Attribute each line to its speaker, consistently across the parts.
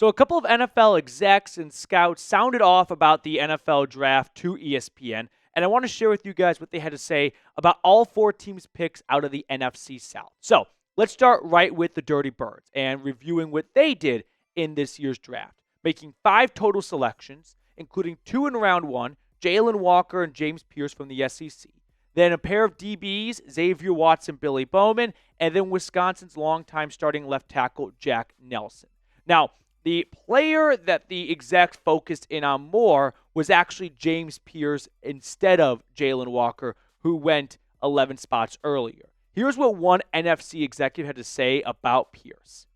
Speaker 1: So a couple of NFL execs and scouts sounded off about the NFL draft to ESPN, and I want to share with you guys what they had to say about all four teams' picks out of the NFC South. So let's start right with the Dirty Birds and reviewing what they did in this year's draft, making 5 total selections, including 2 in round 1, Jalen Walker and James Pearce from the SEC. Then a pair of DBs, Xavier Watson, Billy Bowman, and then Wisconsin's longtime starting left tackle, Jack Nelson. Now, the player that the execs focused in on more was actually James Pearce instead of Jalen Walker, who went 11 spots earlier. Here's what one NFC executive had to say about Pearce.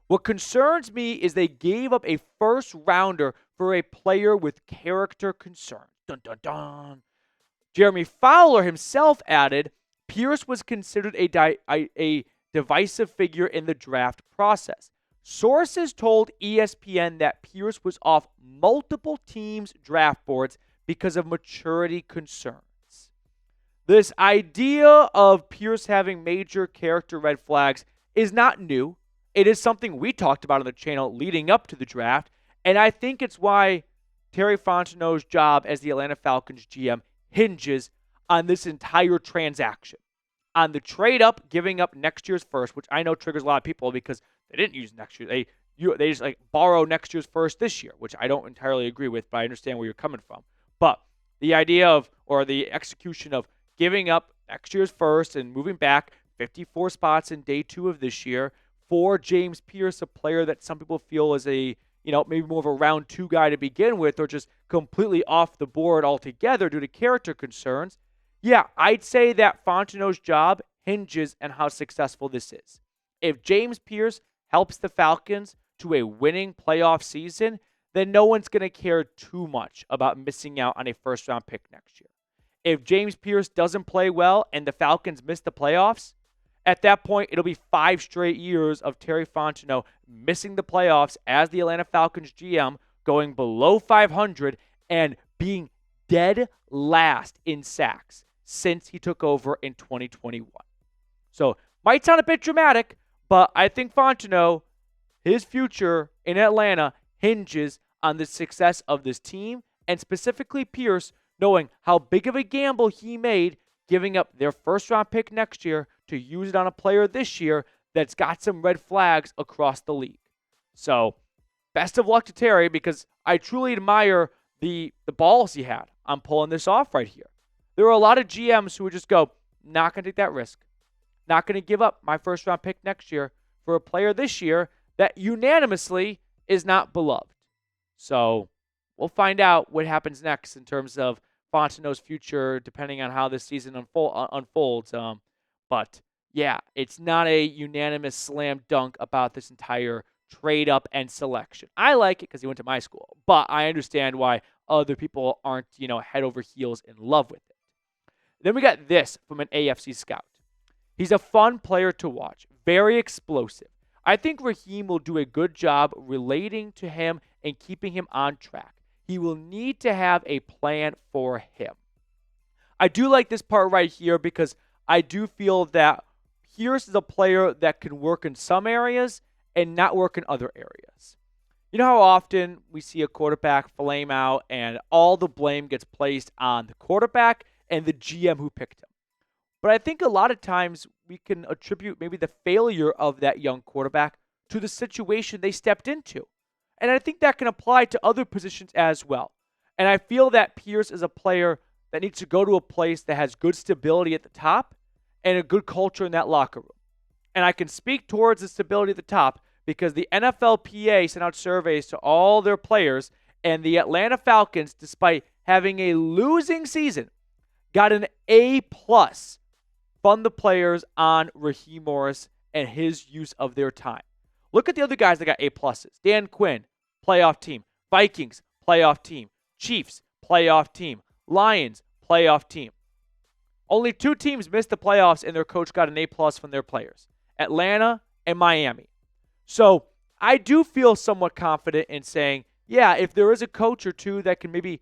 Speaker 1: What concerns me is they gave up a first rounder for a player with character concerns. Dun, dun, dun. Jeremy Fowler himself added, Pearce was considered a divisive figure in the draft process. Sources told ESPN that Pearce was off multiple teams' draft boards because of maturity concerns. This idea of Pearce having major character red flags is not new. It is something we talked about on the channel leading up to the draft, and I think it's why Terry Fontenot's job as the Atlanta Falcons GM hinges on this entire transaction. On the trade up, giving up next year's first, which I know triggers a lot of people because they didn't use next year. They just borrow next year's first this year, which I don't entirely agree with, but I understand where you're coming from. But the idea of, or the execution of giving up next year's first and moving back 54 spots in day 2 of this year for James Pearce, a player that some people feel is a, maybe more of a round 2 guy to begin with, or just completely off the board altogether due to character concerns. Yeah, I'd say that Fontenot's job hinges on how successful this is. If James Pearce helps the Falcons to a winning playoff season, then no one's going to care too much about missing out on a first-round pick next year. If James Pearce doesn't play well and the Falcons miss the playoffs, at that point, it'll be 5 straight years of Terry Fontenot missing the playoffs as the Atlanta Falcons GM, going below 500 and being dead last in sacks since he took over in 2021. So, might sound a bit dramatic, but I think Fontenot, his future in Atlanta hinges on the success of this team, and specifically Pearce, knowing how big of a gamble he made giving up their first-round pick next year to use it on a player this year that's got some red flags across the league. So, best of luck to Terry, because I truly admire the balls he had on pulling this off right here. There are a lot of GMs who would just go, not going to take that risk. Not going to give up my first-round pick next year for a player this year that unanimously is not beloved. So we'll find out what happens next in terms of Fontenot's future, depending on how this season unfolds. But yeah, it's not a unanimous slam dunk about this entire trade up and selection. I like it because he went to my school, but I understand why other people aren't, head over heels in love with it. Then we got this from an AFC scout. He's a fun player to watch, very explosive. I think Raheem will do a good job relating to him and keeping him on track. He will need to have a plan for him. I do like this part right here because I do feel that Pearce is a player that can work in some areas and not work in other areas. You know how often we see a quarterback flame out and all the blame gets placed on the quarterback and the GM who picked him. But I think a lot of times we can attribute maybe the failure of that young quarterback to the situation they stepped into. And I think that can apply to other positions as well. And I feel that Pearce is a player that needs to go to a place that has good stability at the top and a good culture in that locker room. And I can speak towards the stability at the top because the NFLPA sent out surveys to all their players, and the Atlanta Falcons, despite having a losing season, got an A+ from the players on Raheem Morris and his use of their time. Look at the other guys that got A+. Dan Quinn, playoff team. Vikings, playoff team. Chiefs, playoff team. Lions, playoff team. Only 2 teams missed the playoffs and their coach got an A+ from their players. Atlanta and Miami. So I do feel somewhat confident in saying, yeah, if there is a coach or two that can maybe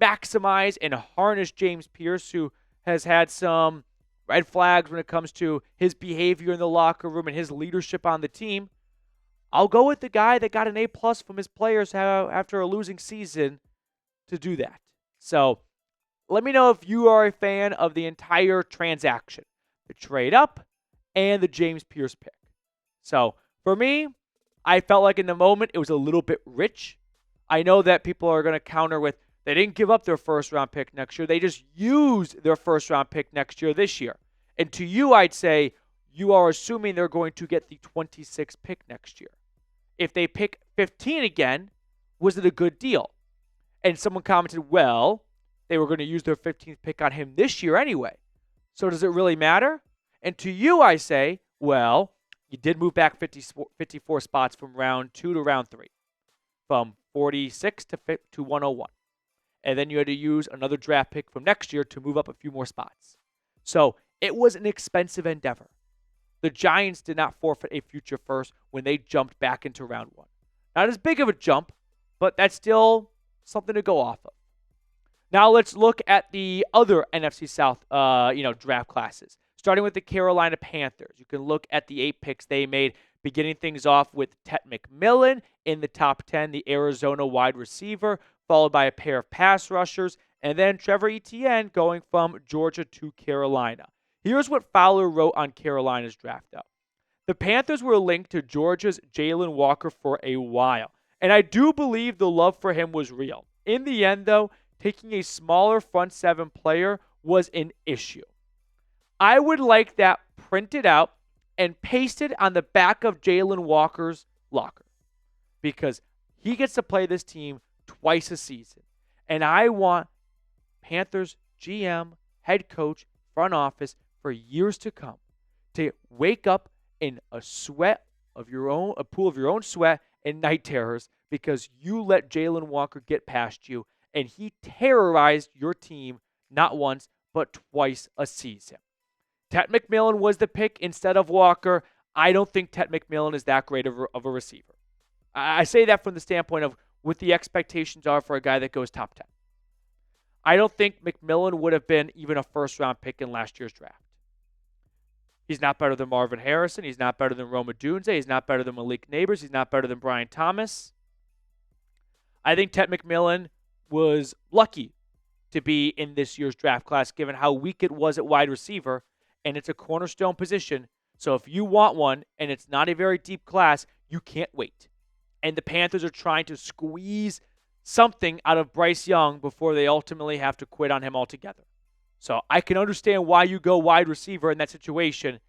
Speaker 1: maximize and harness James Pearce, who has had some red flags when it comes to his behavior in the locker room and his leadership on the team, I'll go with the guy that got an A+ from his players after a losing season to do that. So let me know if you are a fan of the entire transaction, the trade up and the James Pearce pick. So for me, I felt like in the moment it was a little bit rich. I know that people are going to counter with they didn't give up their first round pick next year. They just used their first round pick next year this year. And to you, I'd say you are assuming they're going to get the 26th pick next year. If they pick 15 again, was it a good deal? And someone commented, well, they were going to use their 15th pick on him this year anyway. So does it really matter? And to you, I say, well, you did move back 54 spots from round 2 to round 3, from 46 to 101. And then you had to use another draft pick from next year to move up a few more spots. So it was an expensive endeavor. The Giants did not forfeit a future first when they jumped back into round 1. Not as big of a jump, but that's still something to go off of. Now let's look at the other NFC South, draft classes. Starting with the Carolina Panthers, you can look at the 8 picks they made, beginning things off with Ted McMillan in the top 10, the Arizona wide receiver, followed by a pair of pass rushers, and then Trevor Etienne going from Georgia to Carolina. Here's what Fowler wrote on Carolina's draft, though. The Panthers were linked to Georgia's Jalen Walker for a while, and I do believe the love for him was real. In the end, though, taking a smaller front 7 player was an issue. I would like that printed out and pasted on the back of Jalen Walker's locker because he gets to play this team twice a season. And I want Panthers GM, head coach, front office for years to come to wake up in a pool of your own sweat and night terrors because you let Jalen Walker get past you and he terrorized your team not once but twice a season. Ted McMillan was the pick instead of Walker. I don't think Ted McMillan is that great of a receiver. I say that from the standpoint of what the expectations are for a guy that goes top 10. I don't think McMillan would have been even a first-round pick in last year's draft. He's not better than Marvin Harrison. He's not better than Rome Odunze. He's not better than Malik Neighbors. He's not better than Brian Thomas. I think Ted McMillan was lucky to be in this year's draft class given how weak it was at wide receiver, and it's a cornerstone position. So if you want one and it's not a very deep class, you can't wait. And the Panthers are trying to squeeze something out of Bryce Young before they ultimately have to quit on him altogether. So I can understand why you go wide receiver in that situation.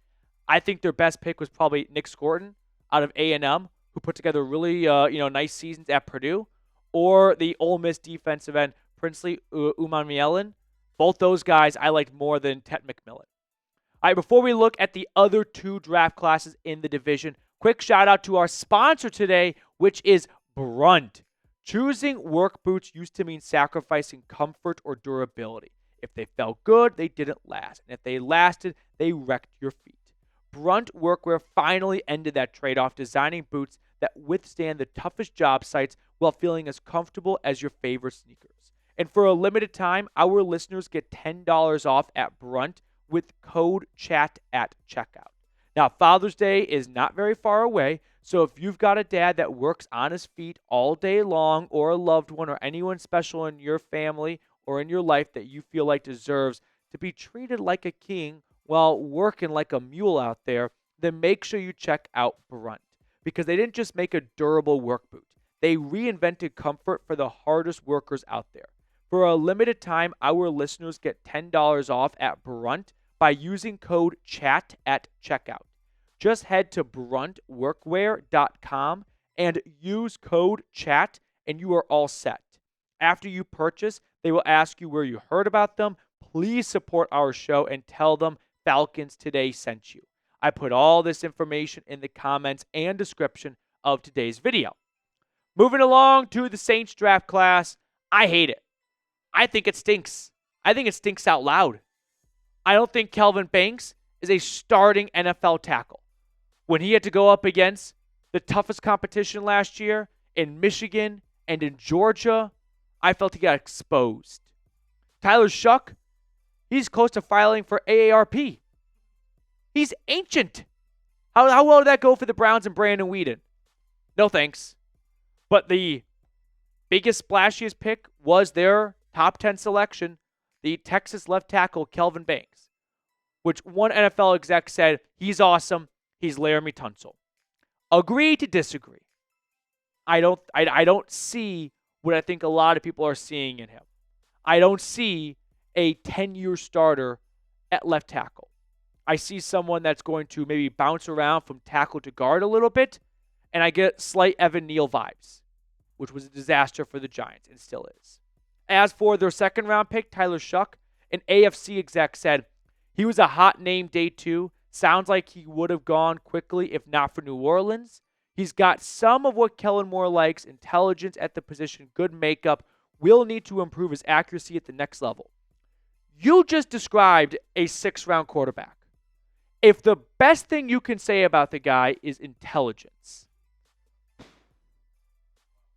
Speaker 1: I think their best pick was probably Nick Scorton out of A&M, who put together really nice seasons at Purdue, or the Ole Miss defensive end Princely Umanmielen. Both those guys I liked more than Ted McMillan. All right, before we look at the other 2 draft classes in the division, quick shout out to our sponsor today, which is Brunt. Choosing work boots used to mean sacrificing comfort or durability. If they felt good, they didn't last. And if they lasted, they wrecked your feet. Brunt Workwear finally ended that trade-off, designing boots that withstand the toughest job sites while feeling as comfortable as your favorite sneakers. And for a limited time, our listeners get $10 off at Brunt with code CHAT at checkout. Now, Father's Day is not very far away, so if you've got a dad that works on his feet all day long, or a loved one or anyone special in your family or in your life that you feel like deserves to be treated like a king while working like a mule out there, then make sure you check out Brunt. Because they didn't just make a durable work boot. They reinvented comfort for the hardest workers out there. For a limited time, our listeners get $10 off at Brunt by using code CHAT at checkout. Just head to bruntworkwear.com and use code CHAT and you are all set. After you purchase, they will ask you where you heard about them. Please support our show and tell them Falcons Today sent you. I put all this information in the comments and description of today's video. Moving along to the Saints draft class, I hate it. I think it stinks. I think it stinks out loud. I don't think Kelvin Banks is a starting NFL tackle. When he had to go up against the toughest competition last year in Michigan and in Georgia, I felt he got exposed. Tyler Shuck, he's close to filing for AARP. He's ancient. How well did that go for the Browns and Brandon Weeden? No thanks. But the biggest, splashiest pick was their top 10 selection, the Texas left tackle Kelvin Banks, which one NFL exec said, he's awesome, he's Laramie Tunsil. Agree to disagree. I don't see what I think a lot of people are seeing in him. I don't see a 10-year starter at left tackle. I see someone that's going to maybe bounce around from tackle to guard a little bit, and I get slight Evan Neal vibes, which was a disaster for the Giants and still is. As for their second-round pick, Tyler Shuck, an AFC exec said he was a hot name day 2. Sounds like he would have gone quickly if not for New Orleans. He's got some of what Kellen Moore likes, intelligence at the position, good makeup, will need to improve his accuracy at the next level. You just described a 6th-round quarterback. If the best thing you can say about the guy is intelligence,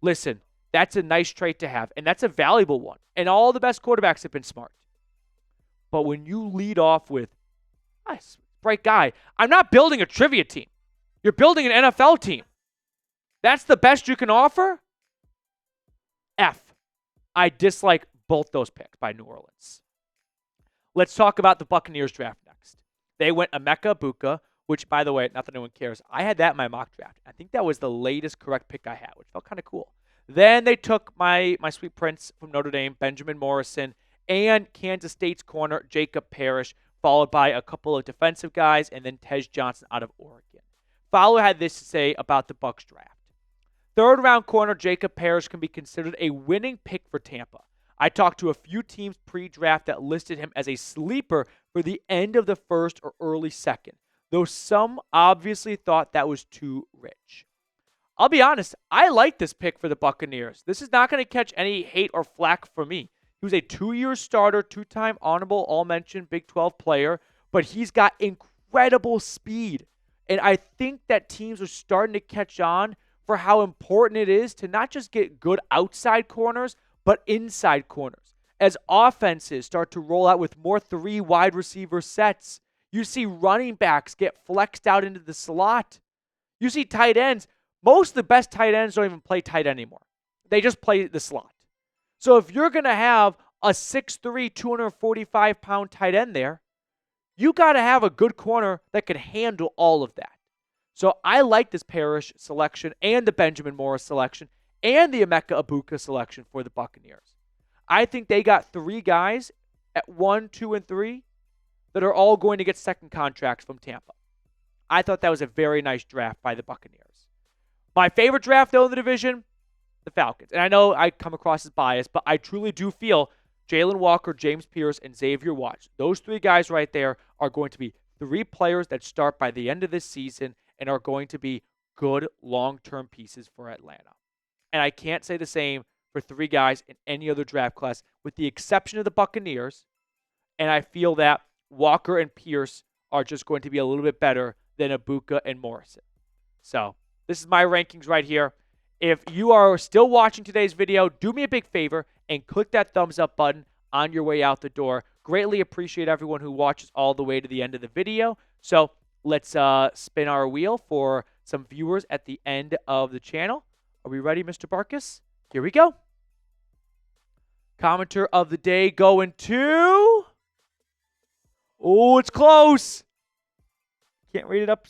Speaker 1: listen, that's a nice trait to have, and that's a valuable one. And all the best quarterbacks have been smart. But when you lead off with, bright guy, I'm not building a trivia team. You're building an NFL team. That's the best you can offer? F. I dislike both those picks by New Orleans. Let's talk about the Buccaneers draft next. They went Emeka Egbuka, which, by the way, not that anyone cares. I had that in my mock draft. I think that was the latest correct pick I had, which felt kind of cool. Then they took my sweet prince from Notre Dame, Benjamin Morrison, and Kansas State's corner, Jacob Parrish, followed by a couple of defensive guys, and then Tej Johnson out of Oregon. Fowler had this to say about the Bucs draft. 3rd-round corner Jacob Parrish can be considered a winning pick for Tampa. I talked to a few teams pre-draft that listed him as a sleeper for the end of the 1st or early 2nd, though some obviously thought that was too rich. I'll be honest, I like this pick for the Buccaneers. This is not going to catch any hate or flack from me. He was a 2-year starter, 2-time honorable all-mention Big 12 player, but he's got incredible speed. And I think that teams are starting to catch on for how important it is to not just get good outside corners, but inside corners. As offenses start to roll out with more 3 wide receiver sets, you see running backs get flexed out into the slot. You see tight ends. Most of the best tight ends don't even play tight end anymore. They just play the slot. So if you're going to have a 6'3", 245-pound tight end there, you got to have a good corner that can handle all of that. So I like this Parrish selection and the Benjamin Morris selection and the Emeka Egbuka selection for the Buccaneers. I think they got 3 guys at 1, 2, and 3 that are all going to get second contracts from Tampa. I thought that was a very nice draft by the Buccaneers. My favorite draft, though, in the division, the Falcons. And I know I come across as biased, but I truly do feel Jalen Walker, James Pearce, and Xavier Watts, those 3 guys right there are going to be 3 players that start by the end of this season and are going to be good long-term pieces for Atlanta. And I can't say the same for 3 guys in any other draft class, with the exception of the Buccaneers. And I feel that Walker and Pearce are just going to be a little bit better than Egbuka and Morrison. So this is my rankings right here. If you are still watching today's video, do me a big favor and click that thumbs up button on your way out the door. Greatly appreciate everyone who watches all the way to the end of the video. So let's spin our wheel for some viewers at the end of the channel. Are we ready, Mr. Barkus? Here we go. Commenter of the day going to... Oh, it's close. Can't read it up.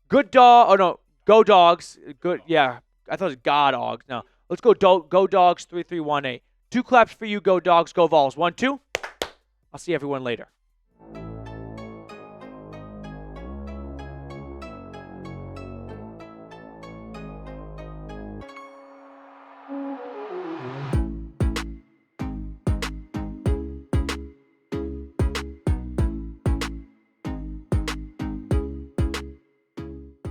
Speaker 1: Good dog. Oh, no. Go Dogs. Good. Yeah. I thought it was God Dogs. No. Let's go Go Dogs 3318. 2 claps for you, Go Dogs. Go Vols. 1, 2. I'll see everyone later.